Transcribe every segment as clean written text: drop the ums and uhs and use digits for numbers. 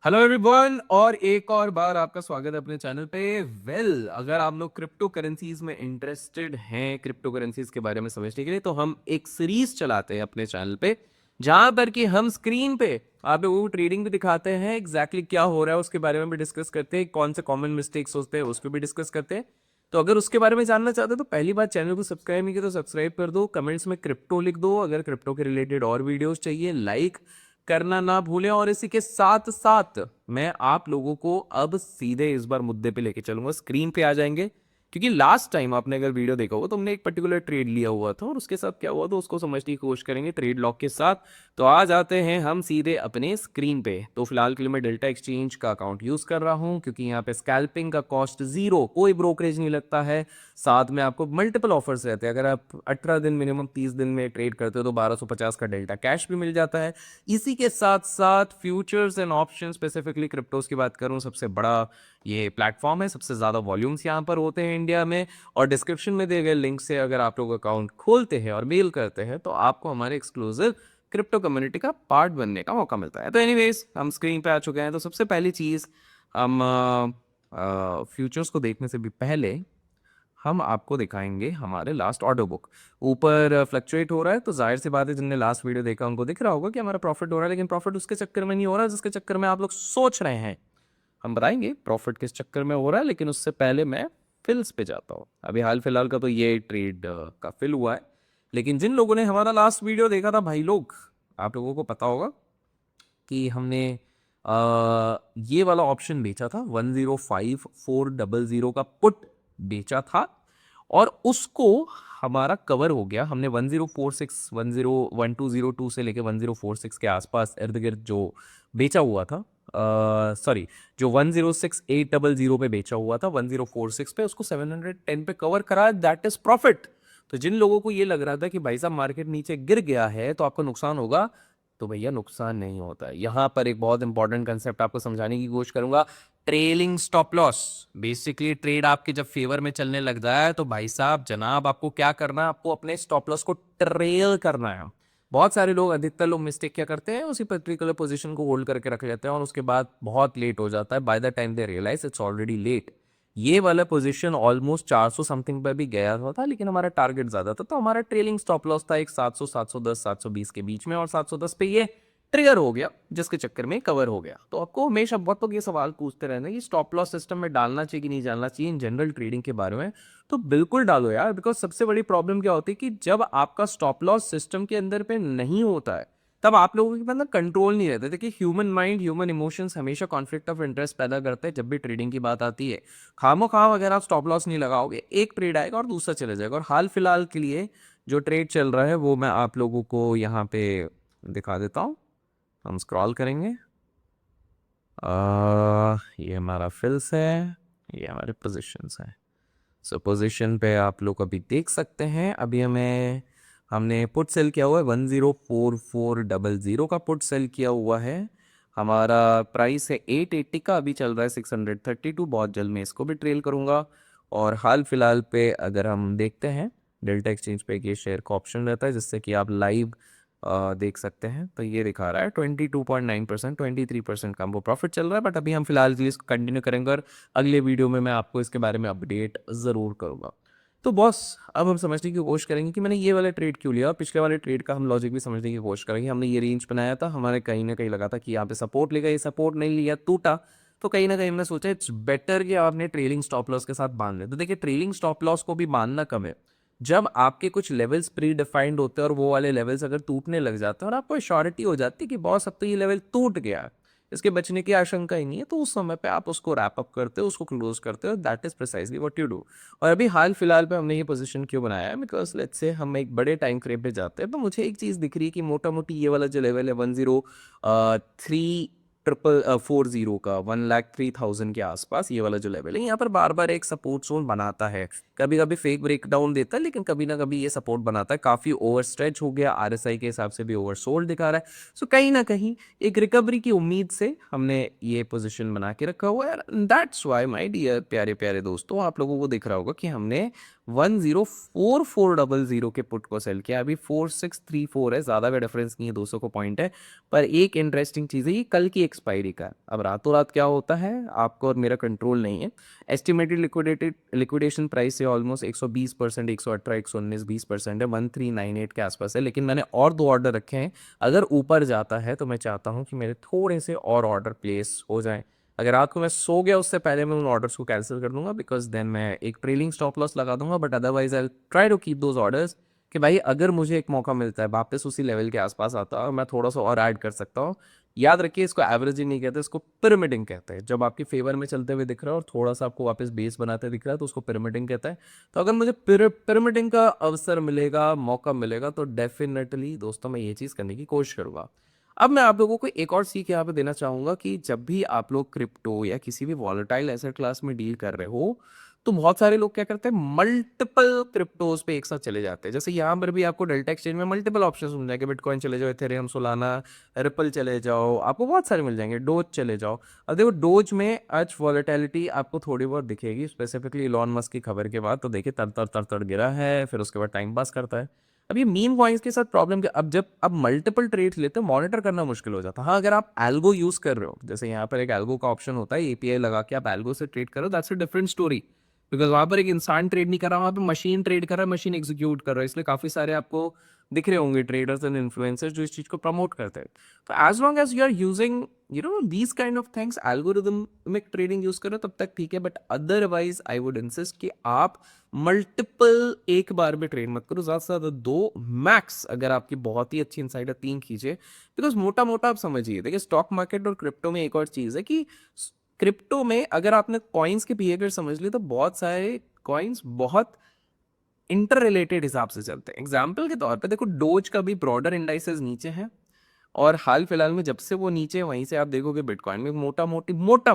Hello everyone और एक और बार आपका स्वागत है अपने चैनल पे। अगर आप लोग क्रिप्टो करेंसीज में इंटरेस्टेड हैं, क्रिप्टो करेंसीज के बारे में समझने के लिए, तो हम एक सीरीज चलाते हैं अपने चैनल पे जहां पर कि हम स्क्रीन पे आप लोगों को ट्रेडिंग भी दिखाते हैं, एग्जैक्टली क्या हो रहा है उसके बारे में भी डिस्कस करते हैं, कौन से कॉमन मिस्टेक्स होते हैं उस पर भी डिस्कस करते हैं। तो अगर उसके बारे में जानना चाहते हो तो पहली बात, चैनल को सब्सक्राइब नहीं किया तो सब्सक्राइब कर दो, कमेंट्स में क्रिप्टो लिख दो अगर क्रिप्टो के रिलेटेड और वीडियोस चाहिए, लाइक करना ना भूलें। और इसी के साथ साथ मैं आप लोगों को अब सीधे इस बार मुद्दे पे लेके चलूंगा, स्क्रीन पे आ जाएंगे, क्योंकि लास्ट टाइम आपने अगर वीडियो देखा होगा तो हमने एक पर्टिकुलर ट्रेड लिया हुआ था और उसके साथ क्या हुआ तो उसको समझने की कोशिश करेंगे ट्रेड लॉक के साथ। तो आ जाते हैं हम सीधे अपने स्क्रीन पे। तो फिलहाल के लिए मैं डेल्टा एक्सचेंज का अकाउंट यूज कर रहा हूं क्योंकि यहाँ पे स्कैल्पिंग का कॉस्ट जीरो, कोई ब्रोकरेज नहीं लगता है। साथ में आपको मल्टीपल ऑफर्स रहते हैं, अगर आप 18 दिन मिनिमम 30 दिन में ट्रेड करते हो तो 1250 का डेल्टा कैश भी मिल जाता है। इसी के साथ साथ futures and option, specifically cryptos की बात करूं, सबसे बड़ा ये प्लेटफॉर्म है, सबसे ज्यादा वॉल्यूम्स यहाँ पर होते हैं इंडिया में। और डिस्क्रिप्शन में दिए गए लिंक से अगर आप लोग अकाउंट खोलते हैं और मेल करते हैं तो आपको हमारे एक्सक्लूसिव क्रिप्टो कम्युनिटी का पार्ट बनने का मौका मिलता है। तो एनीवेज, हम स्क्रीन पे आ चुके हैं। तो सबसे पहली चीज, हम फ्यूचर्स को देखने से भी पहले हम आपको दिखाएंगे हमारे लास्ट ऑर्डर बुक। ऊपर फ्लक्चुएट हो रहा है तो जाहिर सी बात है, जिनने लास्ट वीडियो देखा उनको दिख रहा होगा कि हमारा प्रॉफिट हो रहा है, लेकिन प्रॉफिट उसके चक्कर में नहीं हो रहा जिसके चक्कर में आप लोग सोच रहे हैं। हम बताएंगे प्रॉफिट किस चक्कर में हो रहा है, लेकिन उससे पहले मैं फिल्स पे जाता हूँ। अभी हाल फिलहाल का तो ये ट्रेड का फिल हुआ है, लेकिन जिन लोगों ने हमारा लास्ट वीडियो देखा था भाई लोग, आप लोगों को पता होगा कि हमने ये वाला ऑप्शन बेचा था, 105400 का पुट बेचा था और उसको हमारा कवर हो गया। हमने 1046 1202 से लेके 1046 के आसपास इर्द गिर्द जो बेचा हुआ था, सॉरी, जो 106800 पे बेचा हुआ था 1046 पे, उसको 710 पे कवर करा। That is profit. तो जिन लोगों को ये लग रहा था कि भाई साहब मार्केट नीचे गिर गया है तो आपको नुकसान होगा, तो भैया नुकसान नहीं होता है। यहां पर एक बहुत इंपॉर्टेंट कंसेप्ट आपको समझाने की कोशिश करूंगा, trailing stop loss. Basically trade आपके जब फेवर में चलने लग जाए तो भाई साहब जनाब आपको क्या करना है, आपको अपने स्टॉप लॉस को ट्रेल करना है। बहुत सारे लोग, अधिकतर लोग मिस्टेक क्या करते हैं, उसी पर्टिकुलर पोजीशन को होल्ड करके रख लेते हैं और उसके बाद बहुत लेट हो जाता है। By the time they realize it's already late. ये वाला पोजीशन ऑलमोस्ट 400 समथिंग पर भी गया हुआ था, लेकिन हमारा टारगेट ज्यादा था, तो हमारा ट्रेलिंग स्टॉप लॉस था एक 700, 710, 720 के बीच में, और 710 पे ये ट्रिगर हो गया जिसके चक्कर में कवर हो गया। तो आपको हमेशा बहुत लोग ये सवाल पूछते रहना कि स्टॉप लॉस सिस्टम में डालना चाहिए कि नहीं डालना चाहिए इन जनरल ट्रेडिंग के बारे में। तो बिल्कुल डालो यार, बिकॉज सबसे बड़ी प्रॉब्लम क्या होती है कि जब आपका स्टॉप लॉस सिस्टम के अंदर पे नहीं होता है तब आप लोगों के पास ना कंट्रोल नहीं रहता। देखिए, ह्यूमन माइंड, ह्यूमन इमोशंस हमेशा कॉन्फ्लिक्ट ऑफ इंटरेस्ट पैदा करते हैं जब भी ट्रेडिंग की बात आती है। खामो खाम अगर आप स्टॉप लॉस नहीं लगाओगे, एक ट्रेड आएगा और दूसरा चले जाएगा। और हाल फिलहाल के लिए जो ट्रेड चल रहा है वो मैं आप लोगों को यहाँ पे दिखा देता हूँ। हम स्क्रॉल करेंगे, ये हमारा फिल्स है, ये हमारे पोजीशंस हैं। सो पोजीशन पे आप लोग अभी देख सकते हैं, अभी हमने पुट सेल किया हुआ है 104400 का पुट सेल किया हुआ है। हमारा प्राइस है 880 का, अभी चल रहा है 632। बहुत जल्द मैं इसको भी ट्रेल करूंगा। और हाल फिलहाल पे अगर हम देखते हैं, डेल्टा एक्सचेंज पे ये शेयर का ऑप्शन रहता है जिससे कि आप लाइव देख सकते हैं। तो ये दिखा रहा है 22.9%, 23% का वो प्रॉफिट चल रहा है। बट अभी हम फिलहाल के लिए इसको कंटिन्यू करेंगे और अगले वीडियो में मैं आपको इसके बारे में अपडेट ज़रूर करूंगा। तो बॉस, अब हम समझने की कोशिश करेंगे कि मैंने ये वाला ट्रेड क्यों लिया और पिछले वाले ट्रेड का हम लॉजिक भी समझने की कोशिश करेंगे। हमने ये रेंज बनाया था, हमारे कहीं ना कहीं लगा था कि यहाँ पे सपोर्ट लेगा, ये सपोर्ट नहीं लिया, टूटा। तो कहीं ना कहीं हमने सोचा इट्स बेटर कि आपने ट्रेलिंग स्टॉप लॉस के साथ बांध ले। तो देखिए, ट्रेलिंग स्टॉप लॉस को भी बांधना कम है जब आपके कुछ लेवल्स प्री डिफाइंड होते हैं और वो वाले लेवल्स अगर टूटने लग जाते हैं और आपको श्योरिटी हो जाती है कि बॉस अब तो ये लेवल टूट गया है, इसके बचने की आशंका ही नहीं है, तो उस समय पे आप उसको रैप अप करते हो, उसको क्लोज करते हो। That is precisely what you do. और अभी हाल फिलहाल पे हमने ये पोजीशन क्यों बनाया है, बिकॉज लेट्स से हम एक बड़े टाइम फ्रेम पे जाते हैं तो मुझे एक चीज दिख रही है कि मोटा मोटी ये वाला जो लेवल है 103440 का, 1,03,000 के आसपास, ये वाला जो लेवल है यहाँ पर बार बार एक सपोर्ट जोन बनाता है। कभी कभी फेक ब्रेकडाउन देता है, लेकिन कभी ना कभी ये सपोर्ट बनाता है। काफी ओवर स्ट्रेच हो गया, आरएसआई के हिसाब से भी ओवर सोल्ड दिखा रहा है। सो कहीं ना कहीं एक रिकवरी की उम्मीद से हमने ये पोजीशन बना के रखा हुआ है। दैट्स व्हाई माय डियर प्यारे प्यारे दोस्तों, आप लोगों को दिख रहा होगा कि हमने 104,400 के पुट को सेल किया, अभी 4634 है, ज़्यादा का डिफरेंस नहीं है, 200 को पॉइंट है। पर एक इंटरेस्टिंग चीज़ है, ये कल की एक्सपायरी का है। अब रातों रात क्या होता है आपको और मेरा कंट्रोल नहीं है। एस्टिमेटेड लिक्विडेशन प्राइस से ऑलमोस्ट 120%, 118, 119, 20% है, 1398 के आसपास है। लेकिन मैंने और 2 ऑर्डर रखे हैं, अगर ऊपर जाता है तो मैं चाहता हूँ कि मेरे थोड़े से और ऑर्डर प्लेस हो जाएं। अगर रात को मैं सो गया उससे पहले मैं उन ऑर्डर्स को कैंसिल कर दूंगा, बिकॉज देन मैं एक ट्रेलिंग स्टॉप लॉस लगा दूंगा। But otherwise I try to keep those orders कि भाई अगर मुझे एक मौका मिलता है वापस उसी लेवल के आसपास आता है और मैं थोड़ा सा और ऐड कर सकता हूँ। याद रखिए, इसको एवरेजिंग नहीं कहते, इसको पिरामिडिंग कहते हैं। जब आपके फेवर में चलते हुए दिख रहा है और थोड़ा सा आपको वापस बेस बनाते दिख रहा है तो उसको पिरामिडिंग कहता है। तो अगर मुझे पिरामिडिंग का अवसर मिलेगा, मौका मिलेगा, तो डेफिनेटली दोस्तों मैं ये चीज़ करने की कोशिश करूंगा। अब मैं आप लोगों को एक और सीख यहाँ पे देना चाहूंगा कि जब भी आप लोग क्रिप्टो या किसी भी वॉलेटाइल एसेट क्लास में डील कर रहे हो, तो बहुत सारे लोग क्या करते हैं, मल्टीपल क्रिप्टोज पे एक साथ चले जाते हैं। जैसे यहाँ पर भी आपको डेल्टा एक्सचेंज में मल्टीपल ऑप्शंस मिल जाएंगे, बिटकॉइन चले जाओ, इथेरियम, सोलाना, रिपल चले जाओ, आपको बहुत सारे मिल जाएंगे, डोज चले जाओ। और देखो डोज में आज वॉलेटिलिटी आपको थोड़ी बहुत दिखेगी, स्पेसिफिकली इलॉन मस्क की खबर के बाद। तो देखिए तर तर तर तर गिरा है, फिर उसके बाद टाइम पास करता है। अब ये मीम कॉइन्स के साथ प्रॉब्लम क्या, अब जब अब मल्टीपल ट्रेड्स लेते हो मॉनिटर करना मुश्किल हो जाता है। हाँ, अगर आप एल्गो यूज कर रहे हो, जैसे यहाँ पर एक एल्गो का ऑप्शन होता है, एपीआई लगा के आप एल्गो से ट्रेड करो, that's a different story. Because वहां पर एक इंसान ट्रेड नहीं कर रहा, वहां पर मशीन ट्रेड कर रहा है, मशीन एग्जीक्यूट कर रहा है। इसलिए काफी सारे आपको दिख रहे होंगे ट्रेडर्स एंड इन्फ्लुएंसर्स जो इस चीज को प्रमोट करते हैं। तो as long as you are using these kind of things, algorithmic trading use करो तब तक ठीक है। But otherwise I would insist कि आप मल्टीपल एक बार में ट्रेड मत करो, ज्यादा से ज्यादा 2 मैक्स। अगर आपकी बहुत ही अच्छी इनसाइड है 3 कीजिए। बिकॉज मोटा मोटा आप समझिए, देखिए स्टॉक मार्केट और क्रिप्टो में एक और चीज है कि क्रिप्टो में अगर आपने कॉइन्स के बिहेवियर समझ लिए तो बहुत सारे कॉइन्स बहुत इंटर रिलेटेड हिसाब से चलते हैं। एग्जाम्पल के तौर पे देखो, डोज का भी ब्रॉडर इंडाइसेस नीचे है, और हाल फिलहाल में जब से वो नीचे है वहीं से आप देखोगे बिटकॉइन में मोटा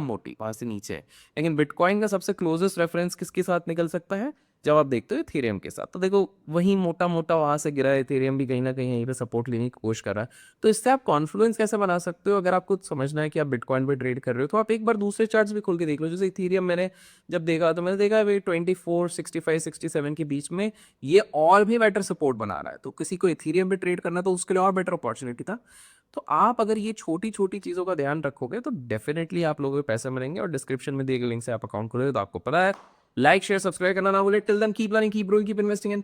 मोटी वहां से नीचे है। लेकिन बिटकॉइन का सबसे क्लोजेस्ट रेफरेंस किसके साथ निकल सकता है, जब आप देखते हो इथेरियम के साथ। तो देखो वही मोटा मोटा वहां से गिरा है, इथेरियम भी कहीं ना कहीं यहीं पे सपोर्ट लेने की कोशिश कर रहा है। तो इससे आप कॉन्फ्लुएंस कैसे बना सकते हो, अगर आपको समझना है कि आप बिटकॉइन पे ट्रेड कर रहे हो तो आप एक बार दूसरे चार्ट्स भी खोल के देख लो। जैसे इथेरियम मैंने जब देखा तो मैंने देखा भाई 24, 65, 67 के बीच में ये और भी बेटर सपोर्ट बना रहा है। तो किसी को इथेरियम पे ट्रेड करना तो उसके लिए और बेटर अपॉर्चुनिटी था। तो आप अगर ये छोटी छोटी चीजों का ध्यान रखोगे तो डेफिनेटली आप लोगों को पैसे मिलेंगे। और डिस्क्रिप्शन में दिए गए लिंक से आप अकाउंट खोलोगे तो आपको पता है। लाइक शेयर सब्सक्राइब करना ना भूले। Till then keep learning, keep growing, keep investing इन